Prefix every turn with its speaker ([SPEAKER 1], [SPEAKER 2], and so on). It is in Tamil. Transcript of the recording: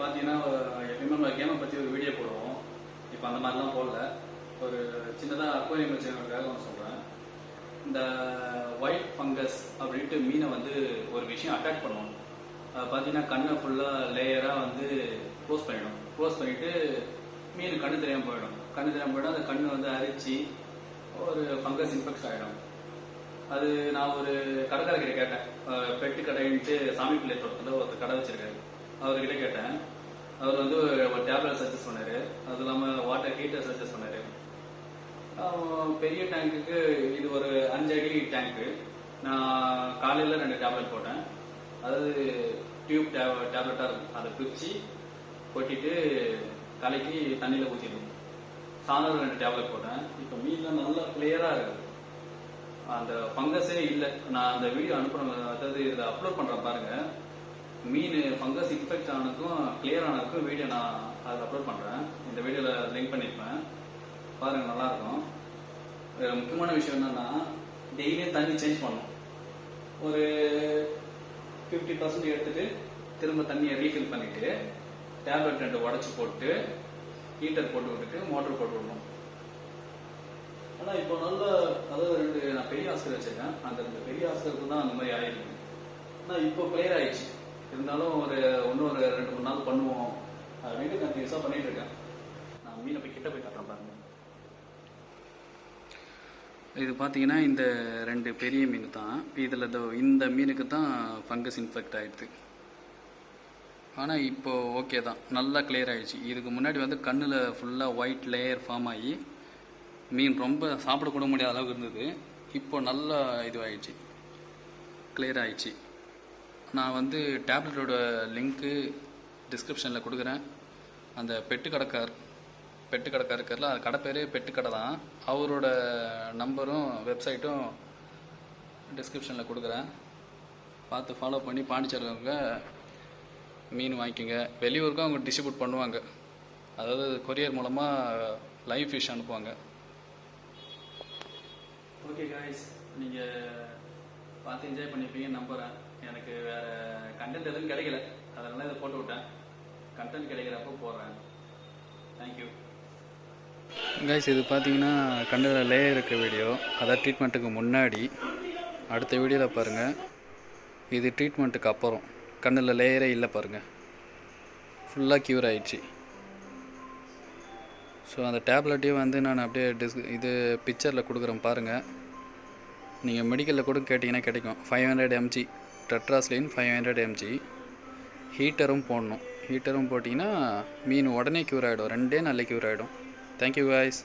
[SPEAKER 1] பார்த்தீங்கன்னா எப்பயுமே நம்ம கேமை பற்றி ஒரு வீடியோ போடுவோம். இப்போ அந்த மாதிரிலாம் போடல. ஒரு சின்னதாக அக்வாரியம் வச்சுக்கிறதுக்காக ஒன்று சொல்கிறேன். இந்த ஒயிட் ஃபங்கஸ் அப்படின்ட்டு மீனை வந்து ஒரு விஷயம் அட்டாக் பண்ணுவோம். பார்த்தீங்கன்னா கண்ணை ஃபுல்லாக லேயராக வந்து க்ளோஸ் பண்ணிடும். க்ளோஸ் பண்ணிவிட்டு மீன் கண்ணு தெரியாமல் போயிடும். கண்ணு தெரியாமல் போயிடும். அந்த கண்ணு வந்து அரிச்சு ஒரு ஃபங்கஸ் இன்ஃபெக்ட் ஆகிடும். அது நான் ஒரு கடைக்காரர்கிட்ட கேட்டேன். பெட்டு கடைன்ட்டு சாமி பிள்ளை தோட்டத்தில் ஒருத்தர் கடை வச்சிருக்காரு. அவர்கிட்ட கேட்டேன். அவர் வந்து ஒரு டேப்லெட் சஜஸ்ட் பண்ணாரு. அது இல்லாமல் வாட்டர் ஹீட்டர் சஜஸ்ட் பண்ணாரு. பெரிய டேங்குக்கு இது ஒரு 5 அடி டேங்க்கு. நான் காலையில் 2 டேப்லெட் போட்டேன். அதாவது டியூப் டேப்லெட்டாக இருக்கும். அதை பிரித்து கொட்டிட்டு கலக்கி தண்ணியில் ஊற்றிடும். சாயந்தரம் 2 டேப்லெட் போட்டேன். இப்போ மீன்லாம் நல்லா கிளியராக இருக்குது. அந்த ஃபங்கஸே இல்லை. நான் அந்த வீடியோ அனுப்புறேன், அதாவது இதை அப்லோட் பண்ணுறேன் பாருங்க. மீன் ஃபங்கஸ் இன்ஃபெக்ட் ஆனதுக்கும் கிளியர் ஆனதுக்கும் வீடியோ நான் அதில் அப்லோட் பண்ணுறேன். இந்த வீடியோவில் லிங்க் பண்ணியிருப்பேன் பாருங்க, நல்லாயிருக்கும். முக்கியமான விஷயம் என்னன்னா, டெய்லியும் தண்ணி சேஞ்ச் பண்ணணும். ஒரு 50% எடுத்துட்டு திரும்ப தண்ணியை ரீஃபில் பண்ணிட்டு டேப்லெட் 2 உடச்சி போட்டு ஹீட்டர் போட்டு விட்டுட்டு மோட்டர் போட்டு விடணும். ஆனால் இப்போ நல்ல, அதாவது 2 நான் பெரிய ஹாஸ்டல் வச்சிருக்கேன். அந்த 2 பெரிய ஹாஸ்டலுக்கு தான் அந்த மாதிரி ஆயிருக்கு. ஆனால் இப்போ கிளியர் ஆயிடுச்சு. இருந்தாலும் இன்னொரு 2-3 நாள் பண்ணுவோம் அப்படின்னு கண்டினியூஸாக பண்ணிட்டு இருக்கேன். நான் மீனை போய் கிட்ட போய் காட்டுறேன் பாருங்க. இது பார்த்தீங்கன்னா இந்த 2 பெரிய மீன் தான். இதில் இந்த மீனுக்கு தான் ஃபங்கஸ் இன்ஃபெக்ட் ஆயிடுது. ஆனால் இப்போ ஓகே தான், நல்லா கிளியர் ஆயிடுச்சு. இதுக்கு முன்னாடி வந்து கண்ணில் ஃபுல்லாக ஒயிட் லேயர் ஃபார்ம் ஆகி மீன் ரொம்ப சாப்பிடக்கூட முடியாத அளவுக்கு இருந்தது. இப்போ நல்லா இதுவாகிடுச்சு, கிளியர் ஆகிடுச்சு. நான் வந்து டேப்லெட்டோட லிங்க்கு டிஸ்கிரிப்ஷனில் கொடுக்குறேன். அந்த பெட்டு கடைக்கார் இருக்கிறல, அது கடை பேர் பெட்டு கடை தான். அவரோட நம்பரும் வெப்சைட்டும் டிஸ்கிரிப்ஷனில் கொடுக்குறேன். பார்த்து ஃபாலோ பண்ணி பாண்டிச்சேரியில மீன் வாங்கிக்கோங்க. வெளியூருக்கும் அவங்க டிஸ்ட்ரிபியூட் பண்ணுவாங்க. அதாவது கொரியர் மூலமாக லைவ் ஃபிஷ் அனுப்புவாங்க. ஓகே காய்ஸ், நீங்கள் பார்த்து என்ஜாய் பண்ணிப்பீங்கன்னு நம்புகிறேன். எனக்கு வேறு கண்டென்ட் எதுவும் கிடைக்கல, அதனால இதை போட்டு விட்டேன். கண்டென்ட் கிடைக்கிறப்போ போடுறேன். Thank you guys. இது பார்த்தீங்கன்னா கண்ணில் லேயர் இருக்க வீடியோ, அதாவது ட்ரீட்மெண்ட்டுக்கு முன்னாடி. அடுத்த வீடியோவில் பாருங்கள். இது ட்ரீட்மெண்ட்டுக்கு அப்புறம். கண்ணில் லேயரே இல்லை பாருங்கள், ஃபுல்லாக க்யூர் ஆகிடுச்சு. ஸோ அந்த டேப்லெட்டையும் வந்து நான் அப்படியே இது பிக்சரில் கொடுக்குறேன் பாருங்கள். நீங்கள் மெடிக்கலில் கூட கேட்டிங்கன்னா கிடைக்கும். 500 mg டெட்ராஸ்லின் 500 mg. ஹீட்டரும் போடணும். ஹீட்டரும் போட்டிங்கன்னா மீன் உடனே க்யூர் ஆகிடும். 2 நாளில் க்யூர் ஆகிடும். Thank you guys.